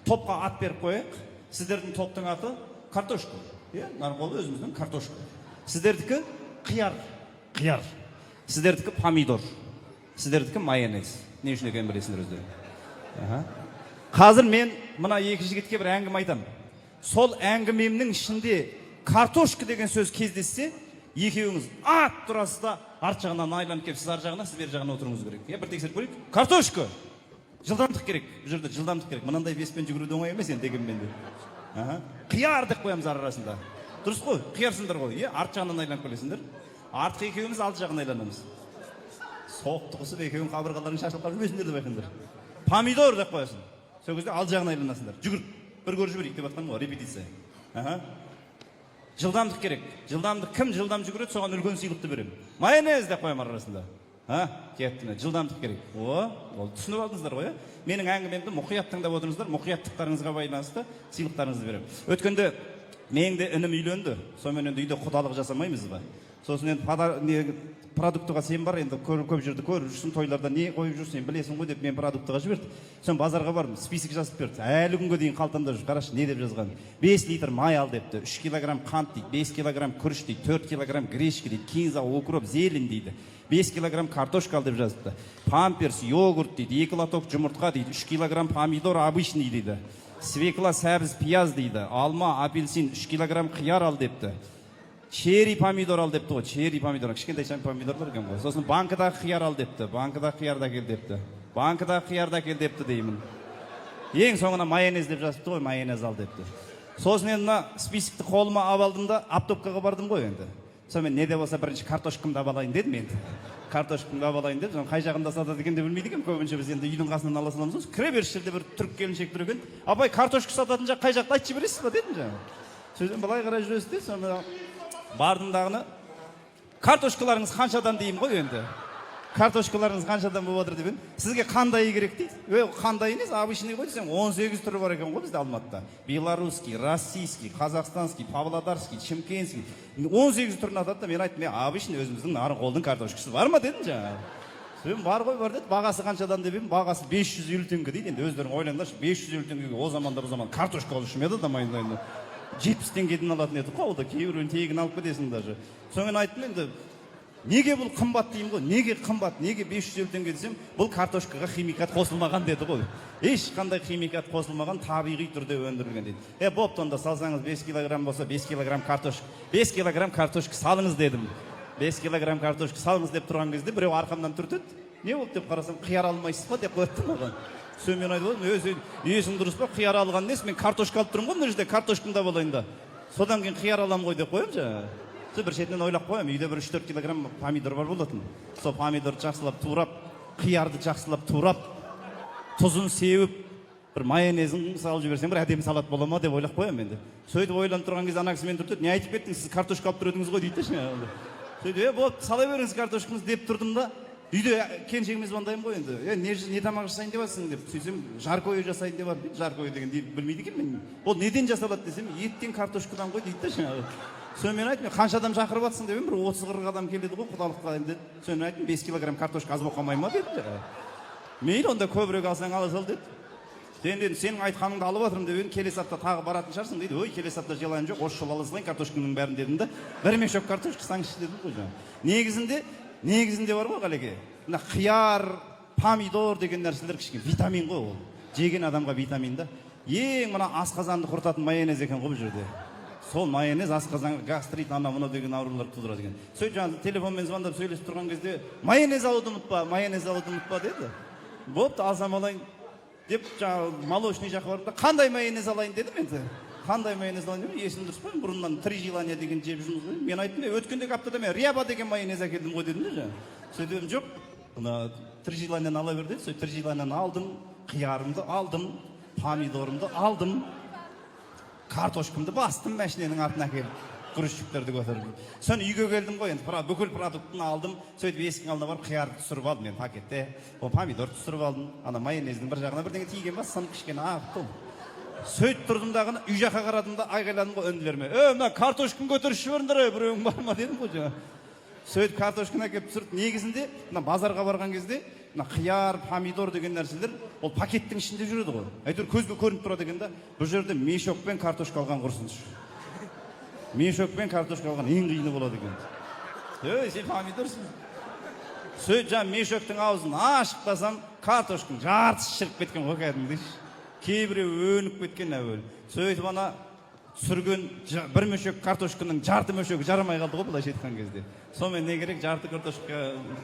топқа ат беріп қояйық. Сіздердің топтың аты картошка. Нарқолы өзіміздің картошка. Сіздердікі қияр. Сіздердікі помидор. Сіздердікі майонез. Не үшін екенін білесіңдер өздері. Қазір мен мына екі жігітке бір әңгіме айтамын. Сол әңгімемнің ішінде картошка деген сөз кездессе, екеуіңіз ат тұрасыз да арт жағынан айланып келіп, сіз арт жағына, сіз бер жағына отыруыңыз керек. Бір тексеріп көрейік. Картошка. Жылдамдық керек. Бұл жерде жылдамдық керек. Мынандай веспен жүгіруді оңай емес енді дегенмен де. Қияр деп қоямыз арасында. Дұрыс қой? Қиярсыңдар ғой. Арт жағынан айланып келесіңдер. Артқы екеуіміз алты жағына айланамыз. Соқты қысып екеуің қабырғаларың шашылып қалып жүрмесіңдер деп айтыңдар. Помидор деп қоясың. Сол кезде алты жағына айланасыңдар. Жүгір. Бір көріп жіберейік деп жатқаным ғой, репетиция. Жылдамдық керек. Жылдамдық кім жылдам жүгіреді, соған үлкен сыйлықты беремін. Майонез деп қоямын арасында. Кетті. Жылдамдық керек. Ол түсініп алдыңыздар ғой, менің әңгімемді мұқият тыңдап отырыңыздар, мұқияттықтарыңызға байланысты сыйлықтарыңызды беремін. Өткенде менің де інім үйленді. Сонымен енді үйде құдалық жасамаймыз ба? Сосын енді продуктыға сен бар, енді көп жерді көріп жүрсің, тойларда не қойып жүрсің, білесің ғой деп мен продуктыға жіберді. Сон базарға бардым, список жазып берді. Әлі күнге дейін қалтамда жүр. Қарашы, не деп жазған? 5 литр май ал депті, 3 килограмм қант дейді, 5 килограмм күріш дейді, 4 килограмм гречка дейді, кинза, укроп, зелень дейді, 5 килограмм картошка ал деп жазыпты. Памперс, йогурт дейді, 2 лоток жұмыртқа дейді, 3 килограмм помидор обычный дейді, свекла, сәбіз, пияз дейді, алма, апельсин, 3 килограмм қияр ал депті. Черри помидор ал депті ғой, черри помидор, кішкентай помидорлар екен ғой. Сосын банкадағы қияр ал депті, банкадағы қияр да кел депті, банкадағы қияр да кел депті деймін. Ең соңына майонез деп жазыпты ғой, майонез ал депті. Сосын енді списокты қолыма алдым да аптопкаға бардым ғой енді. Сонымен не де болса бірінші картошкамды алайын дедім енді. Картошкамды алайын деп, қай жағында сатады екен деп білмейді екен, көбінше біз енді үйдің қасынан ала саламыз. Кіре беріс жерде бір түрік келіншек тұр екен. Абай, картошка сататын жақ қай жақта айтып жібересіз ба дедім жаңа. Сөзден былай қарай жүресіз де, сонда бардым дағыны, картошкаларыңыз қаншадан деймін ғой енді. Картошкаларыңыз қаншадан болып отыр деп, сізге қандайы керек дейді. Қандай емес, обычный ғой десем, 18 түрі бар екен ғой бізде Алматыда. Белорусский, российский, казахстанский, павлодарский, чемкенский. 18 түрін атады да, мен айттым, обычный өзіміздің Нарынқолдың картошкасы бар ма дедім жаңа. Сөйім бар ғой бар деді, бағасы қаншадан деп едім, бағасы 550 теңге дейді. Енді өздерің ойлаңдаршы, 550 теңгеге о заманда бұл заман картошка алушы ма еді дамайындайында. 70 теңгеден алатын еді қолда, кейбіреуін тегін алып кетесің даже. Сонымен айттым енді, неге бұл қымбат деймін ғой, неге қымбат, неге 550 теңге десем, бұл картошкаға химикат қосылмаған деді ғой. Ешқандай химикат қосылмаған, табиғи түрде өндірілген дейді. Бопты онда салсаңыз 5 килограмм болса 5 килограмм картошка, 5 килограмм картошка салыңыз дедім. 5 килограмм картошка салыңыз деп тұрған кезде біреу арқамнан түртеді. Не болды деп қарасам, қияр алмайсыз ба деп қойыпты маған. Мен айтып отырмын, есің дұрыс па, қияр алған несі, мен картошка алып тұрмын ғой, мына жерде картошкамда болайын да. Содан кейін қияр аламын ғой деп қоямын жаңа. Бір шетінен ойлап қоямын, үйде бір 3-4 килограмм помидор бар болатын. Сол помидорды жақсылап турап, қиярды жақсылап турап, тұзын сеуіп, бір майонезін салып жіберсем, бір әдемі салат бола ма деп ойлап қоямын енді. Сөйтіп ойланып тұрған кезде ана кісі мен түртеді, не айтып кеттіңіз, сіз картошка алып тұр едіңіз ғой дейді шын. Сөйтіп, болды, сала беріңіз картошкаңыз деп тұрдым да. Үйде келіншегіме звондаймын ғой енді. Не тамақ жасайын деп жатсың деп. Сөйтсем, жаркое жасайын деп жатыр. Жаркое деген білмейді екенмін. Ол неден жасалады десем, еттен картошкадан ғой дейді жаңағы. Сонымен мен айттым, қанша адам шақырып жатсың деп, бір 30-40 адам келеді ғой құдалыққа енді. Сонымен айттым, 5 килограмм картошка аз болып қалмай ма дедім. Мейлі, онда көбірек алсаң ала сал деді. Енді сенің айтқаныңды алып жатырмын деп едім, келесі апта тағы баратын шығарсың дейді. Ой, келесі апта желайым жоқ, осы жол ала салайын картошканың бәрін дедім да. Бір мешок картошка саңызшы дедім ғой жаңа. Негізінде бар ғой Қалеке. Мына қияр, помидор деген нәрселер кішкене витамин ғой ол. Жеген адамға витамин да. Ең мына асқазанды құртатын майонез екен ғой бұл жерде. Сол майонез асқазанға гастрит, ана-мына деген аурулар тудырады екен. Сөйтіп жаңа телефонмен звондап сөйлесіп тұрған кезде майонез алуды ұмытпа деді. Бопты, алсам алайын деп жаңа молочный жаққа барып та қандай майонез алайын дедім енді. Қандай майонез алайын деп, есім дұрыс па? Бұрыннан 3 желания деген жеп жүрміз ғой. Мен айттым, өткендегі аптада мен ряба деген майонез әкелдім ғой дедім де. Сөйтіп жоқ, мына 3 желанияны ала бер деді. Сөйтіп 3 желанияны алдым, қиярымды алдым, помидорымды алдым, картошкамды бастым, машиненің артына әкеліп, грузчиктерді көтердім. Сон үйге келдім ғой енді, бүкіл продуктын алдым. Сөйтіп есіктің алдына барып қиярды түсіріп алдым мен пакетте. О помидор түсіріп алдым. Ана майонездің бір жағына бірдеңе тиген ба, сын кішкене ағып тұл. Сөйт тұрдым дағыны, үй жаққа қарадым да айғайладым ғой өнділеріме. Мына картошканы көтеріп жіберіңдер, біреуің бар ма дедім ғой жаңа. Сөйт картошканы әкеліп түсіріп, негізінде мына базарға барған кезде мына қияр, помидор деген нәрселер ол пакеттің ішінде жүреді ғой. Әйтеуір көзге көрініп тұрады екен да. Бұл жерде мешок пен картошка алған құрсыншы. Мешок пен картошка алған ең қиыны болады екен. Сен помидорсың. Сөйт жаңа мешоктың аузын ашып қалсам, картошканың жартысы шіріп кеткен ғой кәдімгідей. Кейбіреу өніп кеткен әуелі. Сөйтіп ана сүрген бір мешок картошканың жарты мешогі жарамай қалды ғой былайша айтқан кезде. Сонымен не керек? Жарты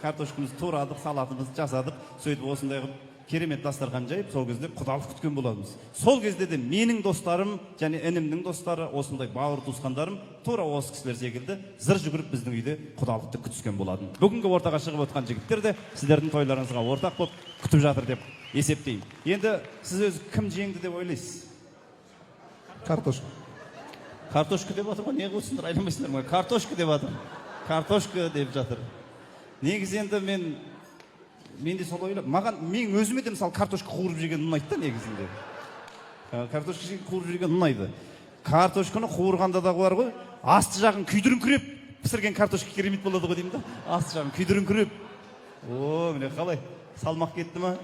картошкамызды турадық, салатымызды жасадық. Сөйтіп осындай қылып керемет дастархан жайып, сол кезде құдалық күткен боламыз. Сол кезде де менің достарым және інімнің достары, осындай бауыр туысқандарым тура осы кісілер секілді зыр жүгіріп біздің үйде құдалықты күтіскен болатын. Бүгінгі ортаға шығып отқан жігіттер де сіздердің тойларыңызға ортақ болып күтіп жатыр деп есептеймін. Енді сіз өзі кім жеңді деп ойлайсыз? Картошка. Картошка деп жатыр ғой, не қойсыңдар, айламайсыңдар ма? Картошка деп жатыр. Картошка деп жатыр. Негізі енді мен де солай ойлап, мен өзіме де мысалы картошка қуырып жеген ұнайды да негізінде. Картошка қуырып жеген ұнайды. Картошканы қуырғанда да бар ғой, асты жағын күйдіріңкіреп пісірген картошка керемет болады ғой деймін да. Асты жағын күйдіріңкіреп. Міне қалай? Салмақ кетті ма?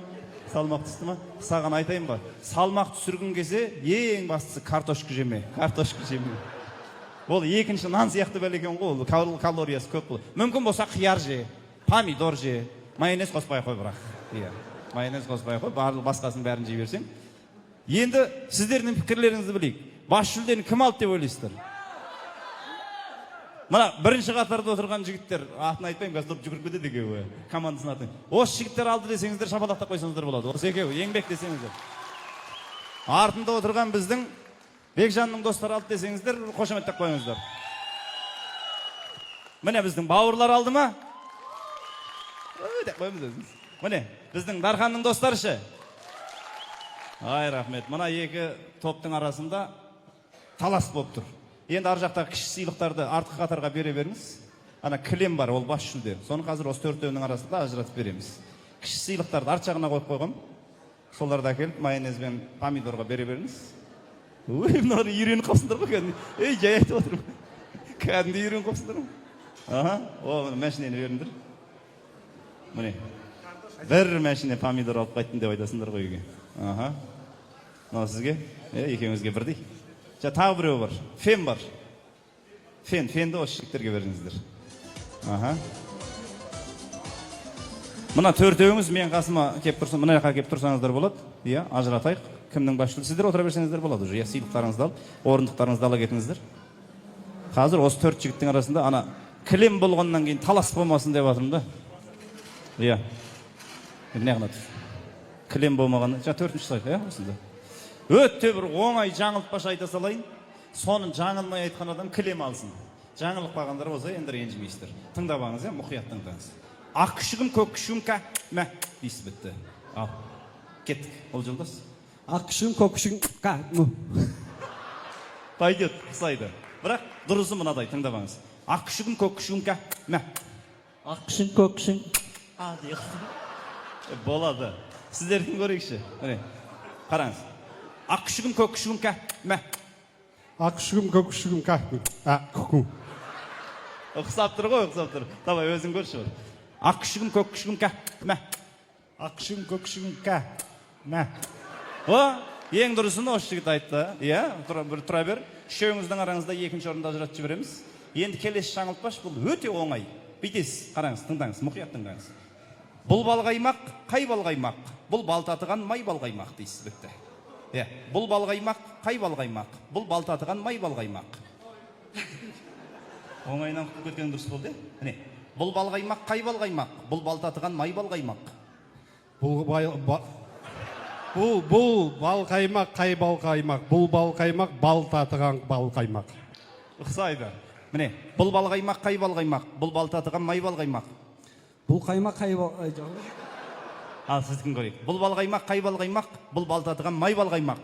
Салмақ түсті ма? Саған айтайын ба? Салмақ түсірген кезде ең бастысы картошка жеме. Картошка жеме. Ол екінші нан сияқты бәлекен ғой, ол калориясы көп болады. Мүмкін болса қияр же, помидор же, майонез қоспай қой бірақ. Майонез қоспай қой, барлық басқасын бәрін жей берсең. Енді сіздердің пікірлеріңізді білейік. Бас жүлдені кім алды деп ойлайсыздар? Мына бірінші қатарда отырған жігіттер, атын айтпаймын, қазір жүгіріп кетеді екеуі, командасын атын. Осы жігіттер алды десеңіздер, шапалақтап қойсаңыздар болады. Осы екеуі, еңбек десеңіздер. Артында отырған біздің Бекжанның достары алды десеңіздер, қошеметтеп қойыңыздар. Міне біздің бауырлар алды ма? Деп қойымыз өзіміз. Міне біздің Дарханның достары ше. Ай, рахмет. Мына екі топтың арасында талас болып тұр. Енді ар жақтағы кіші сыйлықтарды артқы қатарға бере беріңіз. Ана кілем бар, ол бас жүлде. Соны қазір осы төртеуінің арасында ажыратып береміз. Кіші сыйлықтарды арт жағына қойып қойғам. Соларды әкеліп майонез бен помидорға бере беріңіз. Мыналар үйреніп қалсыңдар ғой кәдімгі. Жай айтып отырмын. Кәдімгі үйреніп қалсыңдар ғой. Мәшинені беріңдер. Міне. Бір мәшине помидор алып қайттым деп айтасыңдар ғой үйге. Мынау сізге, екеуіңізге бірдей. Тағы біреу бар. Фен бар. Фенді осы жігіттерге беріңіздер. Мына төртеуіңіз мен қасыма кеп тұрсам, мына жаққа кеп тұрсаңыздар болады. Ажыратайық. Кімнің бас жүлдесі? Сіздер отыра берсеңіздер болады уже. Сыйлықтарыңызды алып, орындықтарыңызды ала кетіңіздер. Қазір осы төрт жігіттің арасында ана кілем болғаннан кейін талас болмасын деп жатырмын да. Не ғана тұр. Кілем болмағанда, төртінші сайт, осында. Өтте бір оңай жаңылтпаш айта салайын. Соның жаңылмай айтқан адам кілем алсын. Жаңылып қалғандар болса, енді ренжімейсіздер. Тыңдап алыңыз, мұқият тыңдаңыз. Ақ күшігім, көк күшігім, мә, дейсіз бітті. Ал, кеттік. Ол жолдас. Ақ күшігім, көк күшігім, Пойдет, қысайды. Бірақ дұрысы мынадай, тыңдап алыңыз. Ақ күшігім, көк күшігім, мә. Ақ күшігім, көк күшігім, Болады. Сіздердің көрейікші. Қараңыз. Ақ күшігім, көк күшігім, мә. Ақ күшігім, көк күшігім, Ұқсап тұр ғой, ұқсап тұр. Давай, өзің көрші бар. Ақ күшігім, көк күшігім, мә. Ақ күшігім, көк күшігім, мә. Ең дұрысын осы жігіт айтты. Тұра бер. Үшеуіңіздің араңызда екінші орында ажыратып жібереміз. Енді келесі жаңылтпаш, бұл өте оңай. Бүйтесіз, қараңыз, тыңдаңыз, мұқият тыңдаңыз. Бұл балғаймақ, қай балғаймақ? Бұл балтатыған май балғаймақ дейсіз бітті. Бұл балғаймақ, қай балғаймақ? Бұл балтатыған май балғаймақ. Оңайынан құтып кеткен дұрыс болды. Бұл балғаймақ, қай балғаймақ? Бұл балтатыған май балғаймақ. Бұл балқаймақ, қай балқаймақ? Бұл балқаймақ, балтатыған балқаймақ. Ұқсайды. Міне, бұл балғаймақ, қай балғаймақ? Бұл балтатыған май балғаймақ. Бұл қаймақ, қай балқаймақ? Ал, сіздікін көрейік. Бұл балғаймақ, қай балғаймақ? Бұл балтатыған май балғаймақ.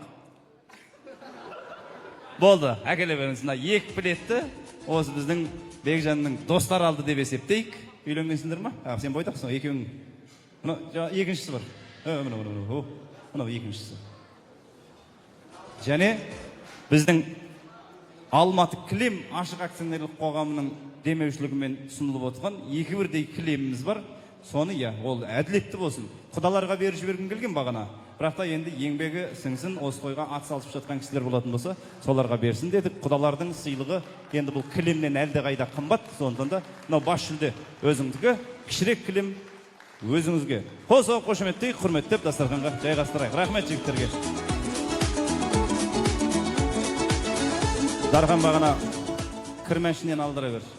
Болды, әкеле беріңіз. Екі плетті осы біздің Бекжанның достар алды деп есептейік. Үйленгенсіңдер ма? Сен бойдақсың, екеуің. Екіншісі бар. Мынау екіншісі. Және біздің Алматы кілем ашық акционерлік қоғамының демеушілігімен ұсынылып отырған екі бірдей кілеміміз бар. Соны я, ол әділетті болсын. Құдаларға беріп жібергім келген бағана. Бірақ та енді еңбегі сіңсін, осы тойға ат салып жатқан кісілер болатын болса, соларға берсін дедік. Құдалардың сыйлығы енді бұл кілемнен әлде қайда қымбат. Сондықтан да мынау бас жүлде өзіңізге, кішірек кілем өзіңізге. Қоса қошеметтей құрметтеп дастарханға жайғастырайық. Рахмет жігіттерге. Дархан бағана кірмәшінен алдыра бер.